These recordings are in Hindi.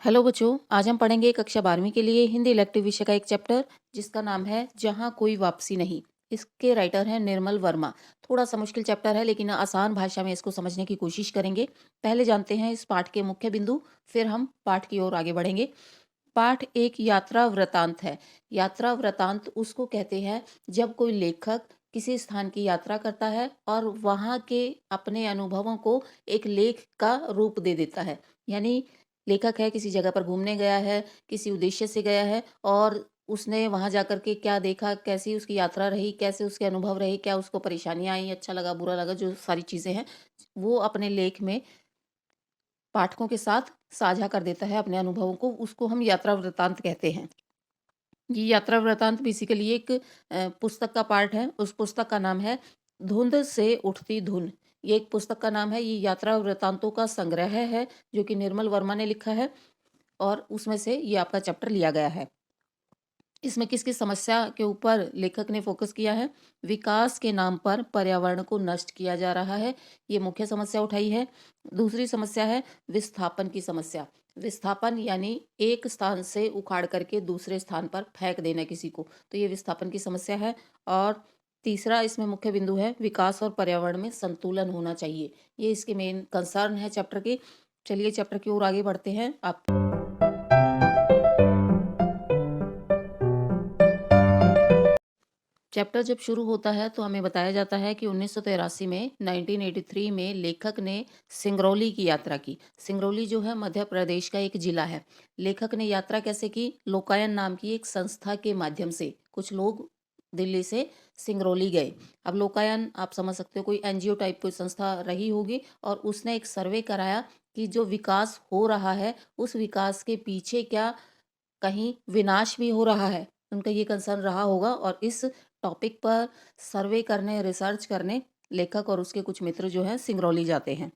हेलो बच्चों, आज हम पढ़ेंगे कक्षा 12वीं के लिए हिंदी इलेक्टिव विषय का एक चैप्टर जिसका नाम है जहां कोई वापसी नहीं। इसके राइटर हैं निर्मल वर्मा। थोड़ा सा मुश्किल चैप्टर है लेकिन आसान भाषा में इसको समझने की कोशिश करेंगे। पहले जानते हैं इस पाठ के मुख्य बिंदु, फिर हम पाठ की ओर आगे बढ़ेंगे। पाठ एक यात्रा वृतांत है। यात्रा वृतांत उसको कहते हैं जब कोई लेखक किसी स्थान की यात्रा करता है और वहाँ के अपने अनुभवों को एक लेख का रूप दे देता है। यानी लेखक है, किसी जगह पर घूमने गया है, किसी उद्देश्य से गया है और उसने वहाँ जाकर के क्या देखा, कैसी उसकी यात्रा रही, कैसे उसके अनुभव रहे, क्या उसको परेशानियाँ आई, अच्छा लगा, बुरा लगा, जो सारी चीज़ें हैं, वो अपने लेख में पाठकों के साथ साझा कर देता है अपने अनुभवों को। उसको हम यात्रा वृत्तांत कहते हैं। ये यात्रा वृत्तांत बेसिकली एक पुस्तक का पार्ट है। उस पुस्तक का नाम है धुंध से उठती धुन। ये एक पुस्तक का नाम है। ये यात्रा वृत्तांतों का संग्रह है जो कि निर्मल वर्मा ने लिखा है और उसमें से ये आपका चैप्टर लिया गया है। इसमें किस किस समस्या के ऊपर लेखक ने फोकस किया है? विकास के नाम पर पर्यावरण को नष्ट किया जा रहा है, ये मुख्य समस्या उठाई है। दूसरी समस्या है विस्थापन की समस्या। विस्थापन यानी एक स्थान से उखाड़ करके दूसरे स्थान पर फेंक देना किसी को, तो ये विस्थापन की समस्या है। और तीसरा इसमें मुख्य बिंदु है विकास और पर्यावरण में संतुलन होना चाहिए। ये इसके मेन कंसर्न है चैप्टर की। चलिए चैप्टर की ओर आगे बढ़ते हैं। आप चैप्टर जब शुरू होता है तो हमें बताया जाता है कि 1983 में 1983 में लेखक ने सिंगरौली की यात्रा की। सिंगरौली जो है मध्य प्रदेश का एक जिला है। लेखक ने यात्रा कैसे की? लोकायन नाम की एक संस्था के माध्यम से कुछ लोग दिल्ली से सिंगरौली गए। अब लोकायन आप समझ सकते हो, कोई एनजीओ टाइप कोई संस्था रही होगी और उसने एक सर्वे कराया कि जो विकास हो रहा है उस विकास के पीछे क्या कहीं विनाश भी हो रहा है। उनका ये कंसर्न रहा होगा और इस टॉपिक पर सर्वे करने, रिसर्च करने लेखक और उसके कुछ मित्र जो हैं सिंगरौली जाते हैं।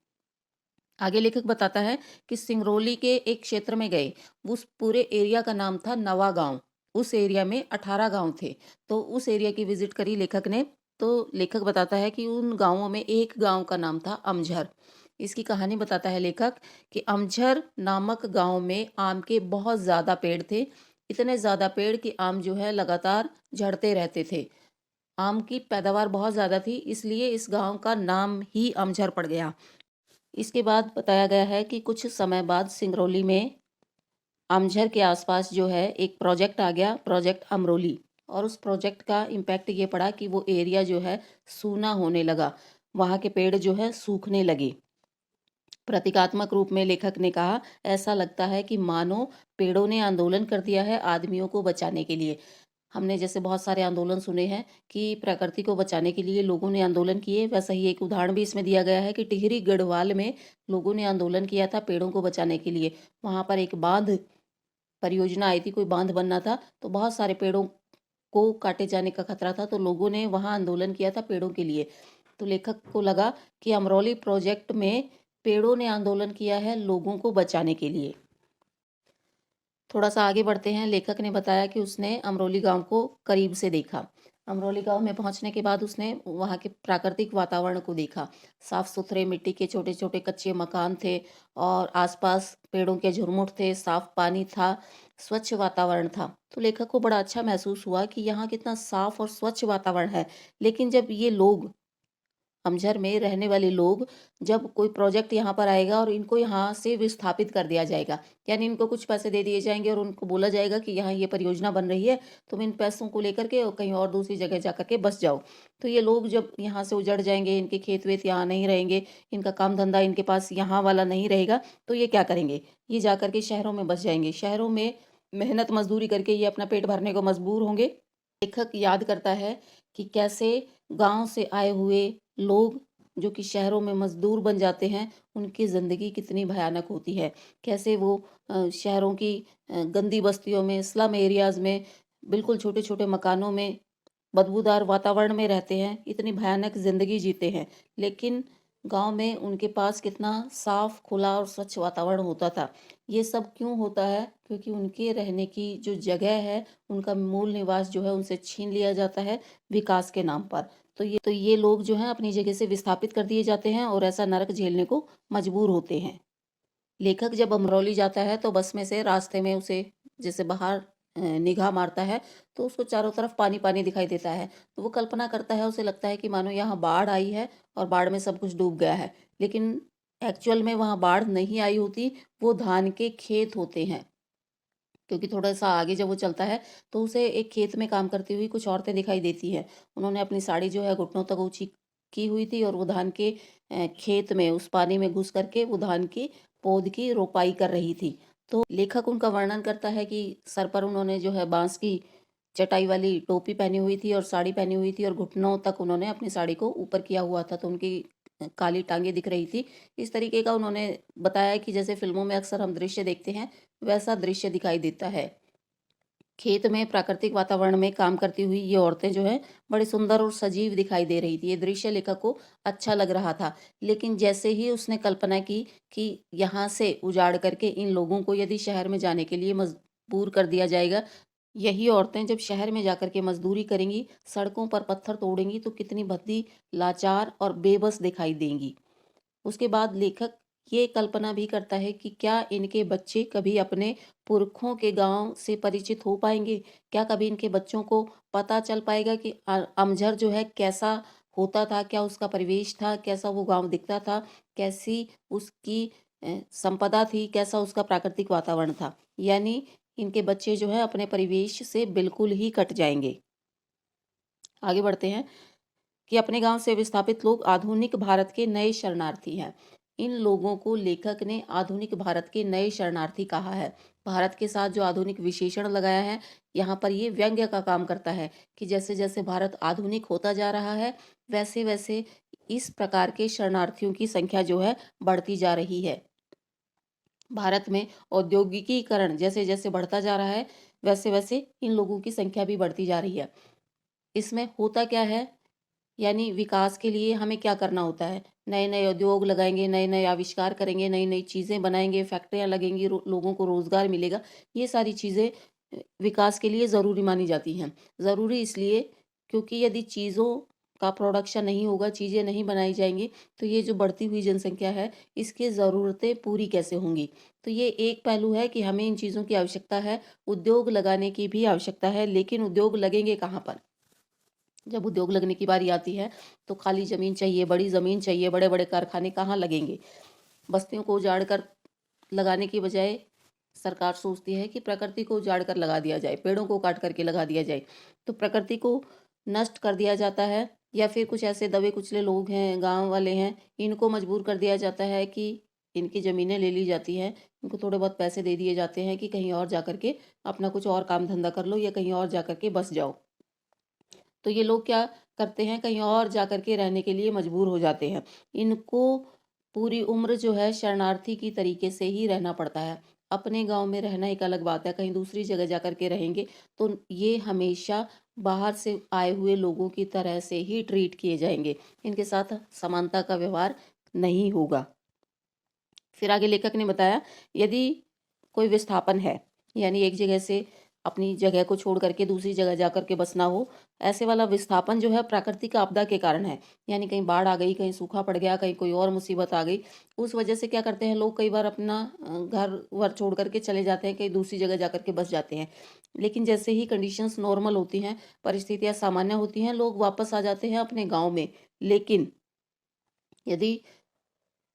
आगे लेखक बताता है कि सिंगरौली के एक क्षेत्र में गए। उस पूरे एरिया का नाम था नवा गांव। उस एरिया में 18 गांव थे। तो उस एरिया की विजिट करी लेखक ने। तो लेखक बताता है कि उन गांवों में एक गांव का नाम था अमझर। इसकी कहानी बताता है लेखक कि अमझर नामक गांव में आम के बहुत ज़्यादा पेड़ थे। इतने ज़्यादा पेड़ कि आम जो है लगातार झड़ते रहते थे। आम की पैदावार बहुत ज़्यादा थी, इसलिए इस गांव का नाम ही अमझर पड़ गया। इसके बाद बताया गया है कि कुछ समय बाद सिंगरौली में अमझर के आसपास जो है एक प्रोजेक्ट आ गया, प्रोजेक्ट अमरोली। और उस प्रोजेक्ट का इम्पैक्ट ये पड़ा कि वो एरिया जो है सूना होने लगा। वहाँ के पेड़ जो है सूखने लगे। प्रतीकात्मक रूप में लेखक ने कहा, ऐसा लगता है कि मानो पेड़ों ने आंदोलन कर दिया है आदमियों को बचाने के लिए। हमने जैसे बहुत सारे आंदोलन सुने हैं कि प्रकृति को बचाने के लिए लोगों ने आंदोलन किए, वैसा ही एक उदाहरण भी इसमें दिया गया है कि टिहरी गढ़वाल में लोगों ने आंदोलन किया था पेड़ों को बचाने के लिए। वहाँ पर एक बांध परियोजना आई थी, कोई बांध बनना था, तो बहुत सारे पेड़ों को काटे जाने का खतरा था, तो लोगों ने वहाँ आंदोलन किया था पेड़ों के लिए। तो लेखक को लगा कि अमरौली प्रोजेक्ट में पेड़ों ने आंदोलन किया है लोगों को बचाने के लिए। थोड़ा सा आगे बढ़ते हैं। लेखक ने बताया कि उसने अमरोली गांव को करीब से देखा। अमरोली गांव में पहुंचने के बाद उसने वहां के प्राकृतिक वातावरण को देखा। साफ सुथरे मिट्टी के छोटे छोटे कच्चे मकान थे और आसपास पेड़ों के झुरमुट थे, साफ पानी था, स्वच्छ वातावरण था। तो लेखक को बड़ा अच्छा महसूस हुआ कि यहाँ कितना साफ और स्वच्छ वातावरण है। लेकिन जब ये लोग, अमझर में रहने वाले लोग, जब कोई प्रोजेक्ट यहाँ पर आएगा और इनको यहाँ से विस्थापित कर दिया जाएगा, यानी इनको कुछ पैसे दे दिए जाएंगे और उनको बोला जाएगा कि यहाँ ये परियोजना बन रही है, तुम इन पैसों को लेकर के और कहीं और दूसरी जगह जा करके बस जाओ। तो ये लोग जब यहाँ से उजड़ जाएंगे, इनके खेत वेत यहाँ नहीं रहेंगे, इनका काम धंधा इनके पास यहाँ वाला नहीं रहेगा, तो ये क्या करेंगे? ये जा करके शहरों में बस जाएंगे। शहरों में मेहनत मजदूरी करके ये अपना पेट भरने को मजबूर होंगे। लेखक याद करता है कि कैसे गांव से आए हुए लोग जो कि शहरों में मजदूर बन जाते हैं, उनकी ज़िंदगी कितनी भयानक होती है। कैसे वो शहरों की गंदी बस्तियों में, स्लम एरियाज़ में, बिल्कुल छोटे छोटे मकानों में, बदबूदार वातावरण में रहते हैं, इतनी भयानक ज़िंदगी जीते हैं। लेकिन गांव में उनके पास कितना साफ, खुला और स्वच्छ वातावरण होता था। ये सब क्यों होता है? क्योंकि उनके रहने की जो जगह है, उनका मूल निवास जो है उनसे छीन लिया जाता है विकास के नाम पर। तो ये लोग जो हैं अपनी जगह से विस्थापित कर दिए जाते हैं और ऐसा नरक झेलने को मजबूर होते हैं। लेखक जब अमरौली जाता है तो बस में से रास्ते में उसे जैसे बाहर निगाह मारता है तो उसको चारों तरफ पानी पानी दिखाई देता है। तो वो कल्पना करता है, उसे लगता है कि मानो यहाँ बाढ़ आई है और बाढ़ में सब कुछ डूब गया है। लेकिन एक्चुअल में वहाँ बाढ़ नहीं आई होती, वो धान के खेत होते हैं। क्योंकि थोड़ा-सा आगे जब वो चलता है, तो उसे एक खेत में काम करती हुई कुछ औरतें दिखाई देती हैं। उन्होंने अपनी साड़ी जो है घुटनों तक ऊँची की हुई थी और वो धान के खेत में उस पानी में घुस कर के वो धान की पौध की रोपाई कर रही थी। तो लेखक उनका वर्णन करता है कि सर पर उन्होंने जो है बाँस की चटाई वाली टोपी पहनी हुई थी और साड़ी पहनी हुई थी और घुटनों तक उन्होंने अपनी साड़ी को ऊपर किया हुआ था, तो उनकी काली टाँगें दिख रही थी। इस तरीके का उन्होंने बताया कि जैसे फ़िल्मों में अक्सर हम दृश्य देखते हैं, वैसा दृश्य दिखाई देता है। खेत में प्राकृतिक वातावरण में काम करती हुई ये औरतें जो हैं, बड़ी सुंदर और सजीव दिखाई दे रही थी। ये दृश्य लेखक को अच्छा लग रहा था। लेकिन जैसे ही उसने कल्पना की कि यहाँ से उजाड़ करके इन लोगों को यदि शहर में जाने के लिए मजबूर कर दिया जाएगा, यही औरतें जब शहर में जाकर के मजदूरी करेंगी, सड़कों पर पत्थर तोड़ेंगी, तो कितनी भद्दी, लाचार और बेबस दिखाई देंगी। उसके बाद लेखक ये कल्पना भी करता है कि क्या इनके बच्चे कभी अपने पुरखों के गांव से परिचित हो पाएंगे? क्या कभी इनके बच्चों को पता चल पाएगा कि अमझर जो है कैसा होता था, क्या उसका परिवेश था, कैसा वो गांव दिखता था, कैसी उसकी संपदा थी, कैसा उसका प्राकृतिक वातावरण था? यानी इनके बच्चे जो है अपने परिवेश से बिल्कुल ही कट जाएंगे। आगे बढ़ते हैं कि अपने गांव से विस्थापित लोग आधुनिक भारत के नए शरणार्थी हैं। इन लोगों को लेखक ने आधुनिक भारत के नए शरणार्थी कहा है। भारत के साथ जो आधुनिक विशेषण लगाया है, यहाँ पर ये व्यंग्य का काम करता है कि जैसे जैसे भारत आधुनिक होता जा रहा है, वैसे वैसे इस प्रकार के शरणार्थियों की संख्या जो है बढ़ती जा रही है। भारत में औद्योगिकीकरण जैसे जैसे बढ़ता जा रहा है, वैसे वैसे इन लोगों की संख्या भी बढ़ती जा रही है। इसमें होता क्या है, यानी विकास के लिए हमें क्या करना होता है? नए-नए उद्योग लगाएँगे, नए-नए आविष्कार करेंगे, नई-नई चीज़ें बनाएँगे, फैक्ट्रियाँ लगेंगी, लोगों को रोज़गार मिलेगा। ये सारी चीज़ें विकास के लिए ज़रूरी मानी जाती हैं। ज़रूरी इसलिए क्योंकि यदि चीज़ों का प्रोडक्शन नहीं होगा, चीज़ें नहीं बनाई जाएँगी, तो ये जो बढ़ती हुई जनसंख्या है, इसकी ज़रूरतें पूरी कैसे होंगी? तो ये एक पहलू है कि हमें इन चीज़ों की आवश्यकता है, उद्योग लगाने की भी आवश्यकता है, लेकिन उद्योग लगेंगे कहाँ पर? जब उद्योग लगने की बारी आती है, तो खाली ज़मीन चाहिए, बड़ी ज़मीन चाहिए, बड़े-बड़े कारखाने कहाँ लगेंगे? बस्तियों को उजाड़ कर लगाने की बजाय सरकार सोचती है कि प्रकृति को उजाड़ कर लगा दिया जाए, पेड़ों को काट करके लगा दिया जाए। तो प्रकृति को नष्ट कर दिया जाता है, या फिर कुछ ऐसे दबे-कुचले लोग हैं, गाँव वाले हैं, इनको मजबूर कर दिया जाता है कि इनकी ज़मीनें ले ली जाती हैं, इनको थोड़े बहुत पैसे दे दिए जाते हैं कि कहीं और जा कर के अपना कुछ और काम धंधा कर लो या कहीं और जा कर के बस जाओ। तो ये लोग क्या करते हैं, कहीं और जाकर के रहने के लिए मजबूर हो जाते हैं। इनको पूरी उम्र जो है शरणार्थी की तरीके से ही रहना पड़ता है। अपने गाँव में रहना एक अलग बात है, कहीं दूसरी जगह जाकर के रहेंगे तो ये हमेशा बाहर से आए हुए लोगों की तरह से ही ट्रीट किए जाएँगे। इनके साथ समानता का व्यवहार नहीं होगा। फिर आगे लेखक ने बताया, यदि कोई विस्थापन है, यानी एक जगह से अपनी जगह को छोड़ करके दूसरी जगह जाकर के बसना हो, ऐसे वाला विस्थापन जो है प्राकृतिक आपदा के कारण है। यानी कहीं बाढ़ आ गई, कहीं सूखा पड़ गया, कहीं कोई और मुसीबत आ गई, उस वजह से क्या करते हैं लोग, कई बार अपना घर वर छोड़ करके चले जाते हैं, कहीं दूसरी जगह जाकर के बस जाते हैं। लेकिन जैसे ही कंडीशंस नॉर्मल होती हैं, परिस्थितियाँ सामान्य होती हैं, लोग वापस आ जाते हैं अपने गाँव में। लेकिन यदि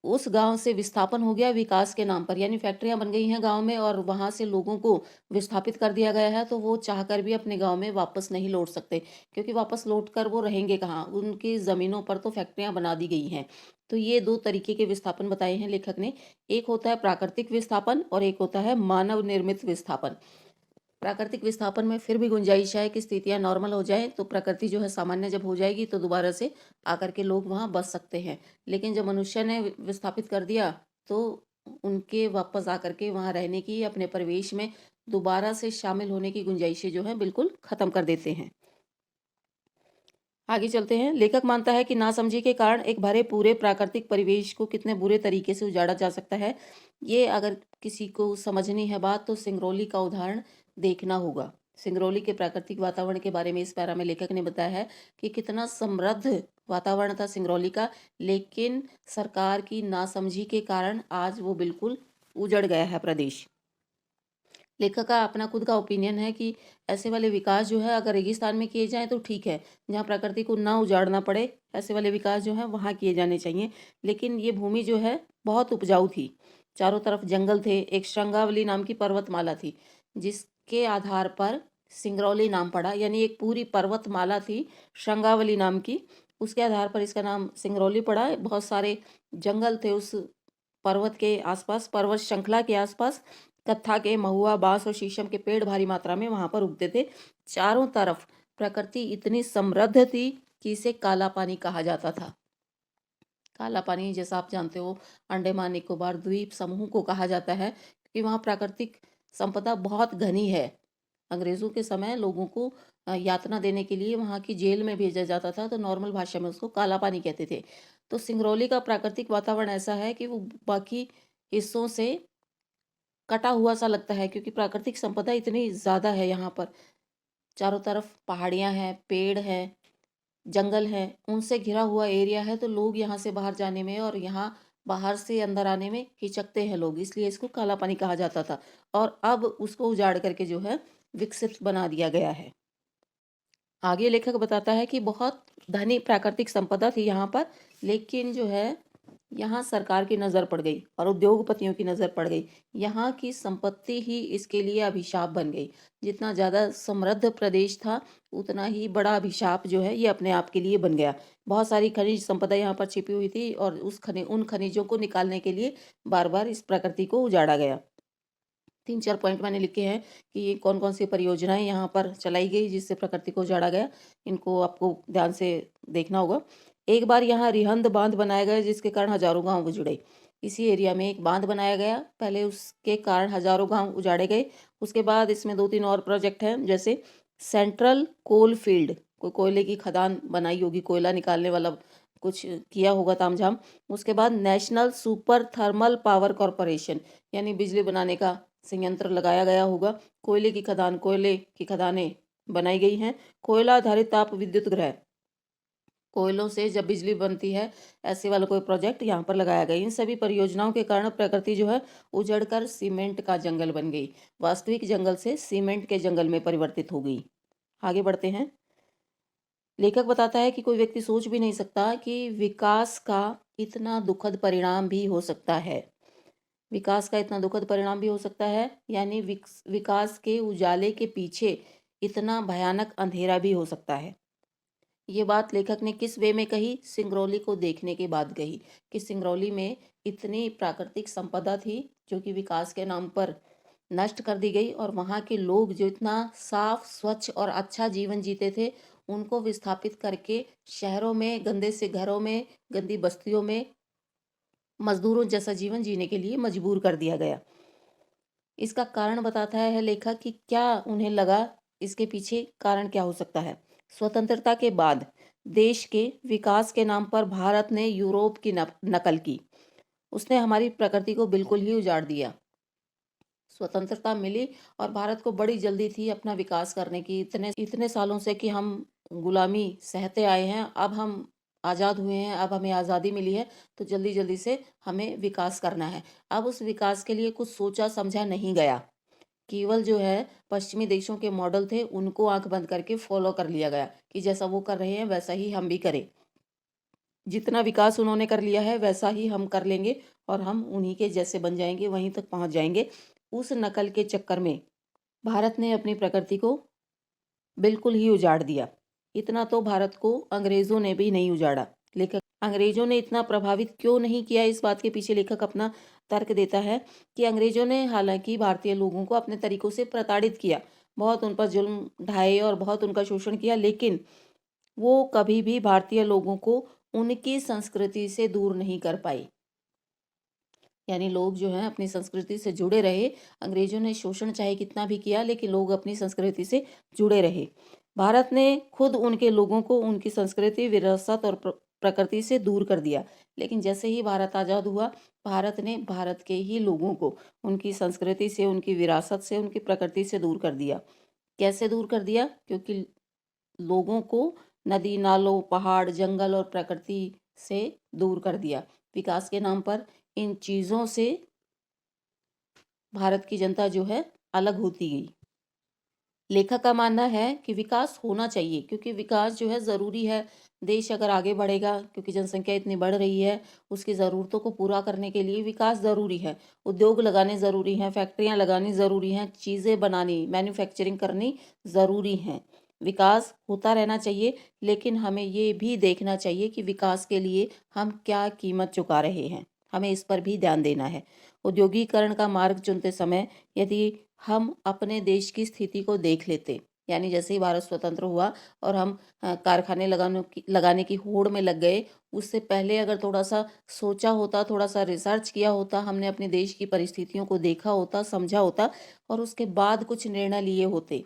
उस गाँव से विस्थापन हो गया विकास के नाम पर, यानी फैक्ट्रियाँ बन गई हैं गाँव में और वहाँ से लोगों को विस्थापित कर दिया गया है, तो वो चाहकर भी अपने गाँव में वापस नहीं लौट सकते, क्योंकि वापस लौटकर वो रहेंगे कहाँ? उनकी ज़मीनों पर तो फैक्ट्रियाँ बना दी गई हैं। तो ये 2 तरीके के विस्थापन बताए हैं लेखक ने। एक होता है प्राकृतिक विस्थापन और एक होता है मानव निर्मित विस्थापन। प्राकृतिक विस्थापन में फिर भी गुंजाइश है कि स्थितियां नॉर्मल हो जाए, तो प्रकृति जो है सामान्य जब हो जाएगी तो दोबारा से आकर के लोग वहां बस सकते हैं। लेकिन जब मनुष्य ने विस्थापित कर दिया, तो उनके वापस आकर के वहां रहने की, अपने परिवेश में दोबारा से शामिल होने की गुंजाइशें जो है बिल्कुल खत्म कर देते हैं। आगे चलते हैं। लेखक मानता है कि नासमझी के कारण एक भरे पूरे प्राकृतिक परिवेश को कितने बुरे तरीके से उजाड़ा जा सकता है। ये अगर किसी को समझनी है बात, तो सिंगरौली का उदाहरण देखना होगा। सिंगरौली के प्राकृतिक वातावरण के बारे में इस पैरा में लेखक ने बताया है कि कितना समृद्ध वातावरण था सिंगरौली का, लेकिन सरकार की नासमझी के कारण आज वो बिल्कुल उजड़ गया है प्रदेश। लेखक का अपना खुद का ओपिनियन है कि ऐसे वाले विकास जो है अगर रेगिस्तान में किए जाएँ तो ठीक है, जहाँ प्रकृति को ना उजाड़ना पड़े, ऐसे वाले विकास जो हैं वहाँ किए जाने चाहिए। लेकिन ये भूमि जो है बहुत उपजाऊ थी, चारों तरफ जंगल थे, एक श्रृंगावली नाम की पर्वतमाला थी, जिसके आधार पर सिंगरौली नाम पड़ा। यानी एक पूरी पर्वतमाला थी श्रृंगावली नाम की, उसके आधार पर इसका नाम सिंगरौली पड़ा। बहुत सारे जंगल थे उस पर्वत के आसपास, पर्वत श्रृंखला के आसपास। कत्था के, महुआ, बांस और शीशम के पेड़ भारी मात्रा में वहां पर उगते थे। चारों तरफ प्रकृति इतनी समृद्ध थी कि इसे काला पानी कहा जाता था। काला पानी जैसा आप जानते हो अंडमान निकोबार द्वीप समूह को कहा जाता है, क्योंकि वहाँ प्राकृतिक संपदा बहुत घनी है। अंग्रेज़ों के समय लोगों को यातना देने के लिए वहाँ की जेल में भेजा जाता था, तो नॉर्मल भाषा में उसको काला पानी कहते थे। तो सिंगरौली का प्राकृतिक वातावरण ऐसा है कि वो बाकी हिस्सों से कटा हुआ सा लगता है, क्योंकि प्राकृतिक संपदा इतनी ज़्यादा है यहाँ पर। चारों तरफ पहाड़ियाँ हैं, पेड़ हैं, जंगल हैं, उनसे घिरा हुआ एरिया है, तो लोग यहाँ से बाहर जाने में और यहाँ बाहर से अंदर आने में हिचकते हैं लोग, इसलिए इसको काला पानी कहा जाता था। और अब उसको उजाड़ करके जो है विकसित बना दिया गया है। आगे लेखक बताता है कि बहुत धनी प्राकृतिक संपदा थी यहाँ पर, लेकिन जो है यहाँ सरकार की नज़र पड़ गई और उद्योगपतियों की नज़र पड़ गई। यहाँ की संपत्ति ही इसके लिए अभिशाप बन गई। जितना ज़्यादा समृद्ध प्रदेश था, उतना ही बड़ा अभिशाप जो है ये अपने आप के लिए बन गया। बहुत सारी खनिज संपदा यहाँ पर छिपी हुई थी और उन खनिजों को निकालने के लिए बार बार इस प्रकृति को उजाड़ा गया। 3-4 पॉइंट मैंने लिखे हैं कि ये कौन-कौन सी परियोजनाएँ यहाँ पर चलाई गई जिससे प्रकृति को उजाड़ा गया। इनको आपको ध्यान से देखना होगा। एक बार यहाँ रिहंद बाँध बनाया गया जिसके कारण हज़ारों गाँव उजड़े। इसी एरिया में एक बाँध बनाया गया, पहले उसके कारण हज़ारों गाँव उजाड़े गए। उसके बाद इसमें 2-3 और प्रोजेक्ट हैं, जैसे सेंट्रल कोल फील्ड, कोई कोयले की खदान बनाई होगी, कोयला निकालने वाला कुछ किया होगा तामझाम। उसके बाद national super thermal power corporation, यानी बिजली बनाने का संयंत्र लगाया गया होगा। कोयले की खदानें बनाई गई हैं। कोयला आधारित ताप विद्युत गृह, कोयलों से जब बिजली बनती है, ऐसे वाला कोई प्रोजेक्ट यहाँ पर लगाया गया। इन सभी परियोजनाओं के कारण प्रकृति जो है उजड़कर सीमेंट का जंगल बन गई, वास्तविक जंगल से सीमेंट के जंगल में परिवर्तित हो गई। आगे बढ़ते हैं। लेखक बताता है कि कोई व्यक्ति सोच भी नहीं सकता कि विकास का इतना दुखद परिणाम भी हो सकता है। विकास का इतना दुखद परिणाम भी हो सकता है, यानी विकास के उजाले के पीछे इतना भयानक अंधेरा भी हो सकता है। ये बात लेखक ने किस वे में कही? सिंगरौली को देखने के बाद कही कि सिंगरौली में इतनी प्राकृतिक संपदा थी जो कि विकास के नाम पर नष्ट कर दी गई, और वहाँ के लोग जो इतना साफ, स्वच्छ और अच्छा जीवन जीते थे, उनको विस्थापित करके शहरों में, गंदे से घरों में, गंदी बस्तियों में मजदूरों जैसा जीवन जीने के लिए मजबूर कर दिया गया। इसका कारण बताता है लेखक कि क्या उन्हें लगा, इसके पीछे कारण क्या हो सकता है। स्वतंत्रता के बाद देश के विकास के नाम पर भारत ने यूरोप की नकल की। उसने हमारी प्रकृति को बिल्कुल ही उजाड़ दिया। स्वतंत्रता मिली और भारत को बड़ी जल्दी थी अपना विकास करने की। इतने इतने सालों से कि हम गुलामी सहते आए हैं, अब हम आज़ाद हुए हैं, अब हमें आज़ादी मिली है, तो जल्दी जल्दी से हमें विकास करना है। अब उस विकास के लिए कुछ सोचा समझा नहीं गया, केवल जो है पश्चिमी देशों के मॉडल थे उनको आंख बंद करके फॉलो कर लिया गया कि जैसा वो कर रहे हैं वैसा ही हम भी करें। जितना विकास उन्होंने कर लिया है वैसा ही हम कर लेंगे और हम उन्हीं के जैसे बन जाएंगे, वहीं तक पहुंच जाएंगे। उस नकल के चक्कर में भारत ने अपनी प्रकृति को बिल्कुल ही उजाड़ दिया। इतना तो भारत को अंग्रेजों ने भी नहीं उजाड़ा। लेखक अंग्रेजों ने इतना प्रभावित क्यों नहीं किया, इस बात के पीछे लेखक अपना तर्क देता है कि अंग्रेजों ने हालांकि भारतीय लोगों को अपने तरीकों से प्रताड़ित किया, बहुत उन पर जुल्म ढाए और बहुत उनका शोषण किया, लेकिन वो कभी भी भारतीय लोगों को उनकी संस्कृति से दूर नहीं कर पाई। यानी लोग जो हैं अपनी संस्कृति से जुड़े रहे। अंग्रेजों ने शोषण चाहे कितना भी किया, लेकिन लोग अपनी संस्कृति से जुड़े रहे। भारत ने खुद उनके लोगों को उनकी संस्कृति, विरासत और प्रकृति से दूर कर दिया। लेकिन जैसे ही भारत आज़ाद हुआ, भारत ने भारत के ही लोगों को उनकी संस्कृति से, उनकी विरासत से, उनकी प्रकृति से दूर कर दिया। कैसे दूर कर दिया? क्योंकि लोगों को नदी, नालों, पहाड़, जंगल और प्रकृति से दूर कर दिया। विकास के नाम पर इन चीज़ों से भारत की जनता जो है अलग होती गई। लेखक का मानना है कि विकास होना चाहिए, क्योंकि विकास जो है ज़रूरी है। देश अगर आगे बढ़ेगा, क्योंकि जनसंख्या इतनी बढ़ रही है, उसकी ज़रूरतों को पूरा करने के लिए विकास ज़रूरी है। उद्योग लगाने ज़रूरी हैं, फैक्ट्रियाँ लगानी ज़रूरी हैं, चीज़ें बनानी, मैन्युफैक्चरिंग करनी ज़रूरी हैं। विकास होता रहना चाहिए, लेकिन हमें ये भी देखना चाहिए कि विकास के लिए हम क्या कीमत चुका रहे हैं। हमें इस पर भी ध्यान देना है। औद्योगिकरण का मार्ग चुनते समय यदि हम अपने देश की स्थिति को देख लेते, यानी जैसे ही भारत स्वतंत्र हुआ और हम कारखाने लगाने की होड़ में लग गए, उससे पहले अगर थोड़ा सा सोचा होता, थोड़ा सा रिसर्च किया होता, हमने अपने देश की परिस्थितियों को देखा होता, समझा होता और उसके बाद कुछ निर्णय लिए होते,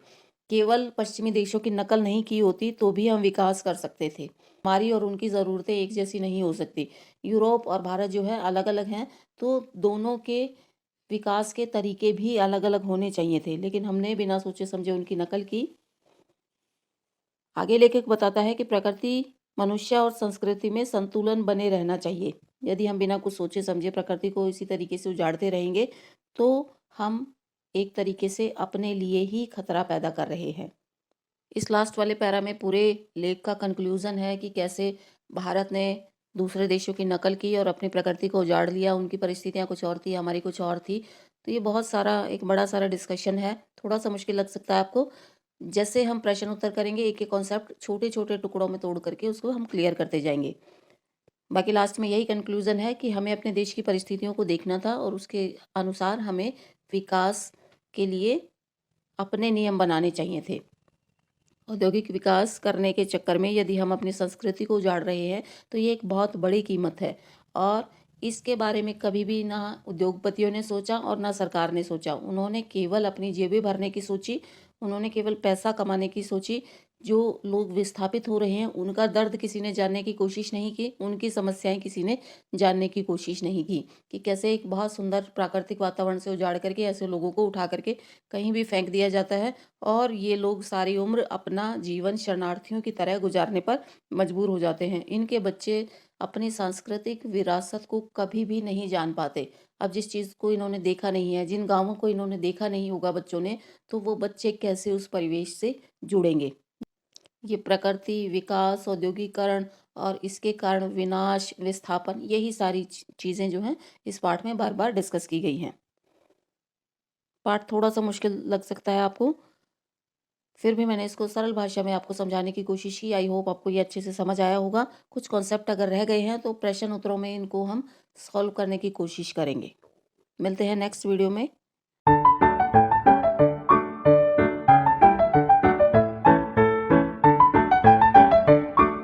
केवल पश्चिमी देशों की नकल नहीं की होती, तो भी हम विकास कर सकते थे। हमारी और उनकी ज़रूरतें एक जैसी नहीं हो सकती। यूरोप और भारत जो है अलग अलग हैं, तो दोनों के विकास के तरीके भी अलग अलग होने चाहिए थे, लेकिन हमने बिना सोचे समझे उनकी नकल की। आगे लेखक बताता है कि प्रकृति, मनुष्य और संस्कृति में संतुलन बने रहना चाहिए। यदि हम बिना कुछ सोचे समझे प्रकृति को इसी तरीके से उजाड़ते रहेंगे, तो हम एक तरीके से अपने लिए ही खतरा पैदा कर रहे हैं। इस लास्ट वाले पैरा में पूरे लेख का कंक्लूजन है कि कैसे भारत ने दूसरे देशों की नकल की और अपनी प्रकृति को उजाड़ लिया। उनकी परिस्थितियाँ कुछ और थी, हमारी कुछ और थी। तो ये बहुत सारा, एक बड़ा सारा डिस्कशन है। थोड़ा सा मुश्किल लग सकता है आपको। जैसे हम प्रश्न उत्तर करेंगे, एक एक कॉन्सेप्ट छोटे छोटे टुकड़ों में तोड़ करके उसको हम क्लियर करते जाएंगे। बाकी लास्ट में यही कंक्लूजन है कि हमें अपने देश की परिस्थितियों को देखना था और उसके अनुसार हमें विकास के लिए अपने नियम बनाने चाहिए थे। औद्योगिक विकास करने के चक्कर में यदि हम अपनी संस्कृति को उजाड़ रहे हैं, तो ये एक बहुत बड़ी कीमत है और इसके बारे में कभी भी ना उद्योगपतियों ने सोचा और ना सरकार ने सोचा। उन्होंने केवल अपनी जेबें भरने की सोची, उन्होंने केवल पैसा कमाने की सोची। जो लोग विस्थापित हो रहे हैं, उनका दर्द किसी ने जानने की कोशिश नहीं की, उनकी समस्याएं किसी ने जानने की कोशिश नहीं की कि कैसे एक बहुत सुंदर प्राकृतिक वातावरण से उजाड़ करके ऐसे लोगों को उठा करके कहीं भी फेंक दिया जाता है और ये लोग सारी उम्र अपना जीवन शरणार्थियों की तरह गुजारने पर मजबूर हो जाते हैं। इनके बच्चे अपनी सांस्कृतिक विरासत को कभी भी नहीं जान पाते। अब जिस चीज़ को इन्होंने देखा नहीं है, जिन गाँवों को इन्होंने देखा नहीं होगा बच्चों ने, तो वो बच्चे कैसे उस परिवेश से जुड़ेंगे। ये प्रकृति, विकास, औद्योगिकरण और इसके कारण विनाश, विस्थापन, यही सारी चीज़ें जो हैं इस पाठ में बार बार डिस्कस की गई हैं। पाठ थोड़ा सा मुश्किल लग सकता है आपको, फिर भी मैंने इसको सरल भाषा में आपको समझाने की कोशिश की। आई होप आपको ये अच्छे से समझ आया होगा। कुछ कॉन्सेप्ट अगर रह गए हैं तो प्रश्न उत्तरों में इनको हम सॉल्व करने की कोशिश करेंगे। मिलते हैं नेक्स्ट वीडियो में।